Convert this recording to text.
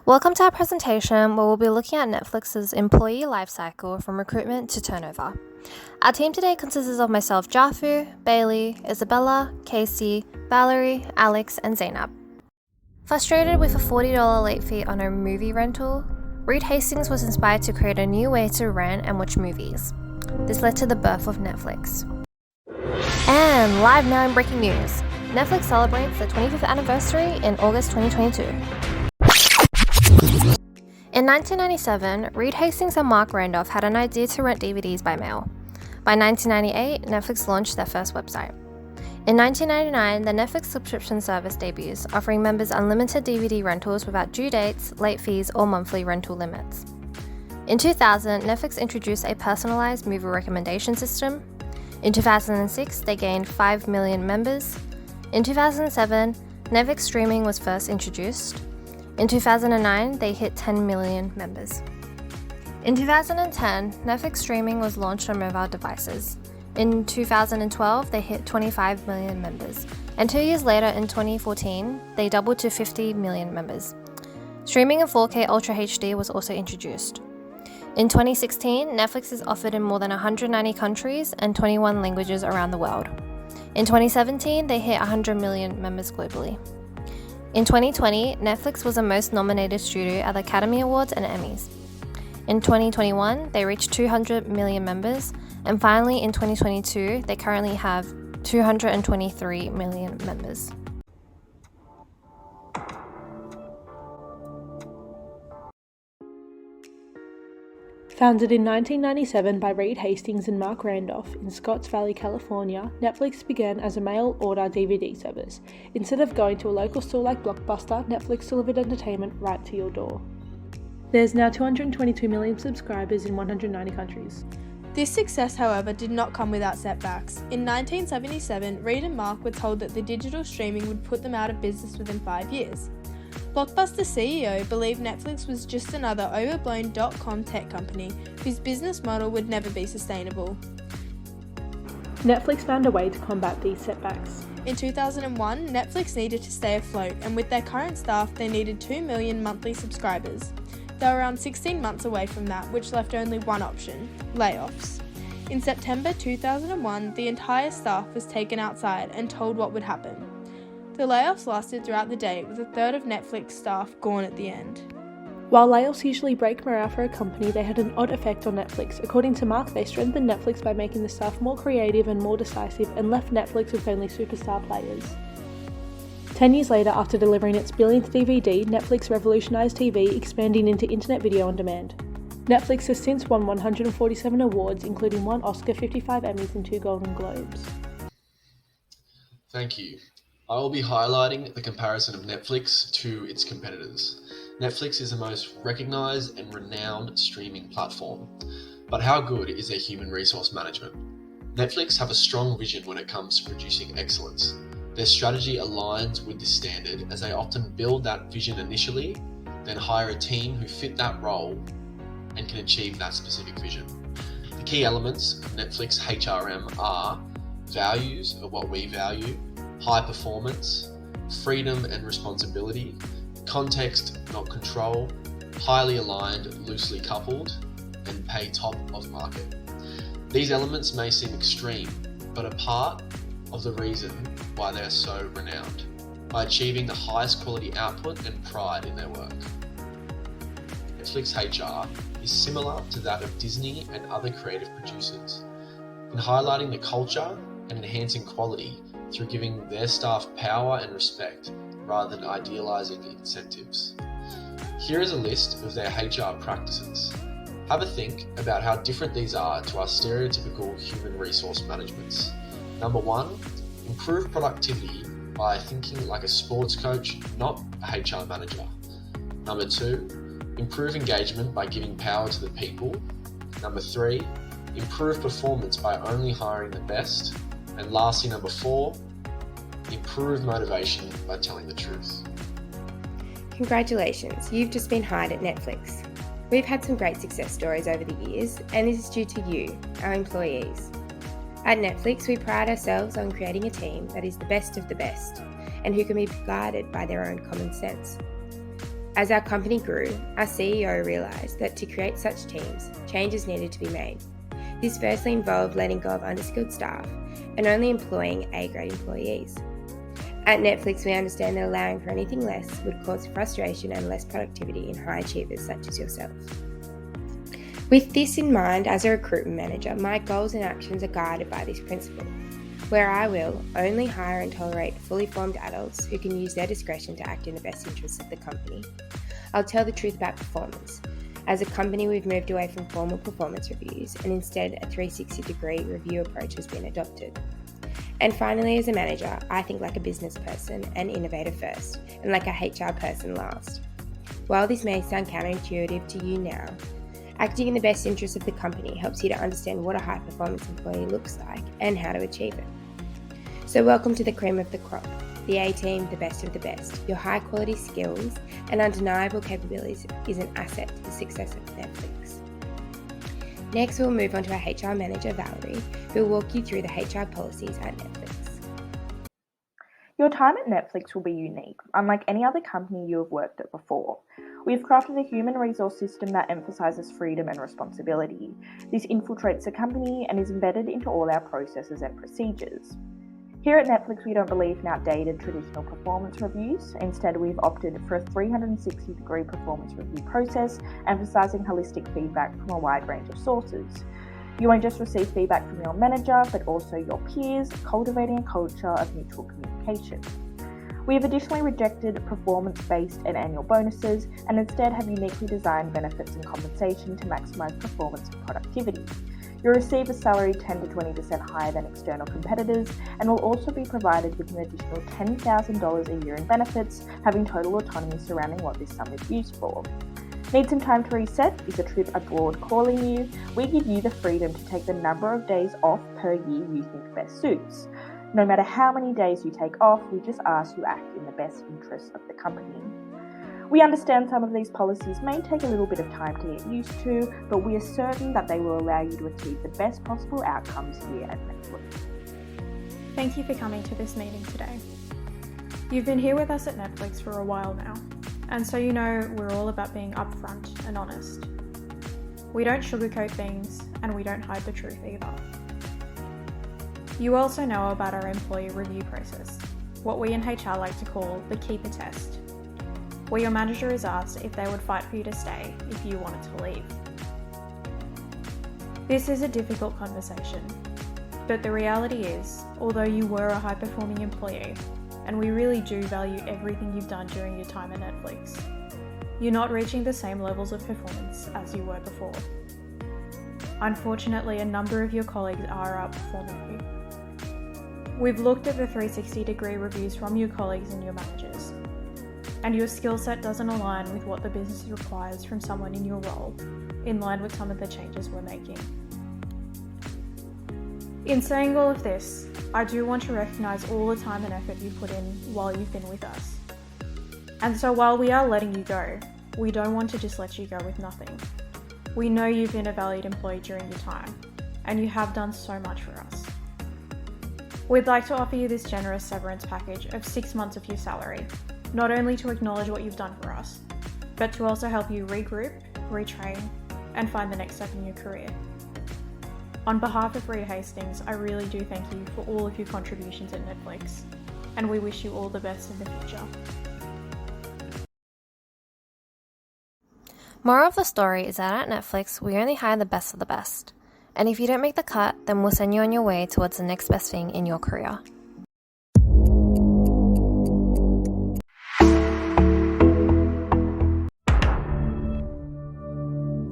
Welcome to our presentation where we'll be looking at Netflix's employee lifecycle from recruitment to turnover. Our team today consists of myself, Jafu, Bailey, Isabella, Casey, Valerie, Alex, and Zainab. Frustrated with a $40 late fee on a movie rental, Reed Hastings was inspired to create a new way to rent and watch movies. This led to the birth of Netflix. And live now in breaking news, Netflix celebrates their 25th anniversary in August 2022. In 1997, Reed Hastings and Mark Randolph had an idea to rent DVDs by mail. By 1998, Netflix launched their first website. In 1999, the Netflix subscription service debuts, offering members unlimited DVD rentals without due dates, late fees, or monthly rental limits. In 2000, Netflix introduced a personalized movie recommendation system. In 2006, they gained 5 million members. In 2007, Netflix streaming was first introduced. In 2009, they hit 10 million members. In 2010, Netflix streaming was launched on mobile devices. In 2012, they hit 25 million members. And 2 years later, in 2014, they doubled to 50 million members. Streaming in 4K Ultra HD was also introduced. In 2016, Netflix is offered in more than 190 countries and 21 languages around the world. In 2017, they hit 100 million members globally. In 2020, Netflix was the most nominated studio at the Academy Awards and Emmys. In 2021, they reached 200 million members, and finally in 2022, they currently have 223 million members. Founded in 1997 by Reed Hastings and Mark Randolph in Scotts Valley, California, Netflix began as a mail-order DVD service. Instead of going to a local store like Blockbuster, Netflix delivered entertainment right to your door. There's now 222 million subscribers in 190 countries. This success, however, did not come without setbacks. In 1977, Reed and Mark were told that the digital streaming would put them out of business within 5 years. Blockbuster CEO believed Netflix was just another overblown .com tech company whose business model would never be sustainable. Netflix found a way to combat these setbacks. In 2001, Netflix needed to stay afloat, and with their current staff, they needed 2 million monthly subscribers. They were around 16 months away from that, which left only one option: layoffs. In September 2001, the entire staff was taken outside and told what would happen. The layoffs lasted throughout the day, with a third of Netflix staff gone at the end. While layoffs usually break morale for a company, they had an odd effect on Netflix. According to Mark, they strengthened Netflix by making the staff more creative and more decisive, and left Netflix with only superstar players. 10 years later, after delivering its billionth DVD, Netflix revolutionized TV, expanding into internet video on demand. Netflix has since won 147 awards, including 1 Oscar, 55 Emmys, and 2 Golden Globes. Thank you. I will be highlighting the comparison of Netflix to its competitors. Netflix is the most recognized and renowned streaming platform, but how good is their human resource management? Netflix have a strong vision when it comes to producing excellence. Their strategy aligns with this standard as they often build that vision initially, then hire a team who fit that role and can achieve that specific vision. The key elements of Netflix HRM are values of what we value, high performance, freedom and responsibility, context not control, highly aligned, loosely coupled, and pay top of market. These elements may seem extreme, but are part of the reason why they are so renowned, by achieving the highest quality output and pride in their work. Netflix HR is similar to that of Disney and other creative producers, in highlighting the culture and enhancing quality through giving their staff power and respect rather than idealizing incentives. Here is a list of their HR practices. Have a think about how different these are to our stereotypical human resource managements. Number 1, improve productivity by thinking like a sports coach, not a HR manager. Number 2, improve engagement by giving power to the people. Number 3, improve performance by only hiring the best. And lastly, number 4, improve motivation by telling the truth. Congratulations, you've just been hired at Netflix. We've had some great success stories over the years, and this is due to you, our employees. At Netflix, we pride ourselves on creating a team that is the best of the best, and who can be guided by their own common sense. As our company grew, our CEO realised that to create such teams, changes needed to be made. This firstly involved letting go of underskilled staff and only employing A-grade employees. At Netflix, we understand that allowing for anything less would cause frustration and less productivity in high achievers such as yourself. With this in mind, as a recruitment manager, my goals and actions are guided by this principle, where I will only hire and tolerate fully formed adults who can use their discretion to act in the best interests of the company. I'll tell the truth about performance. As a company, we've moved away from formal performance reviews and instead a 360-degree review approach has been adopted. And finally, as a manager, I think like a business person and innovator first, and like a HR person last. While this may sound counterintuitive to you now, acting in the best interest of the company helps you to understand what a high-performance employee looks like and how to achieve it. So welcome to the cream of the crop, the A-team, the best of the best. Your high-quality skills and undeniable capabilities is an asset to the success of Netflix. Next, we'll move on to our HR manager, Valerie, who will walk you through the HR policies at Netflix. Your time at Netflix will be unique, unlike any other company you have worked at before. We have crafted a human resource system that emphasises freedom and responsibility. This infiltrates the company and is embedded into all our processes and procedures. Here at Netflix, we don't believe in outdated traditional performance reviews. Instead, we've opted for a 360-degree performance review process, emphasising holistic feedback from a wide range of sources. You won't just receive feedback from your manager, but also your peers, cultivating a culture of mutual communication. We have additionally rejected performance-based and annual bonuses, and instead have uniquely designed benefits and compensation to maximise performance and productivity. You'll receive a salary 10 to 20% higher than external competitors, and will also be provided with an additional $10,000 a year in benefits, having total autonomy surrounding what this sum is used for. Need some time to reset? Is a trip abroad calling you? We give you the freedom to take the number of days off per year you think best suits. No matter how many days you take off, we just ask you act in the best interests of the company. We understand some of these policies may take a little bit of time to get used to, but we are certain that they will allow you to achieve the best possible outcomes here at Netflix. Thank you for coming to this meeting today. You've been here with us at Netflix for a while now, and so you know we're all about being upfront and honest. We don't sugarcoat things, and we don't hide the truth either. You also know about our employee review process, what we in HR like to call the keeper test, where your manager is asked if they would fight for you to stay if you wanted to leave. This is a difficult conversation, but the reality is, although you were a high-performing employee, and we really do value everything you've done during your time at Netflix, you're not reaching the same levels of performance as you were before. Unfortunately, a number of your colleagues are outperforming you. We've looked at the 360-degree reviews from your colleagues and your managers, and your skill set doesn't align with what the business requires from someone in your role, in line with some of the changes we're making. In saying all of this, I do want to recognise all the time and effort you've put in while you've been with us. And so while we are letting you go, we don't want to just let you go with nothing. We know you've been a valued employee during your time, and you have done so much for us. We'd like to offer you this generous severance package of 6 months of your salary, not only to acknowledge what you've done for us, but to also help you regroup, retrain, and find the next step in your career. On behalf of Reed Hastings, I really do thank you for all of your contributions at Netflix, and we wish you all the best in the future. Moral of the story is that at Netflix, we only hire the best of the best. And if you don't make the cut, then we'll send you on your way towards the next best thing in your career.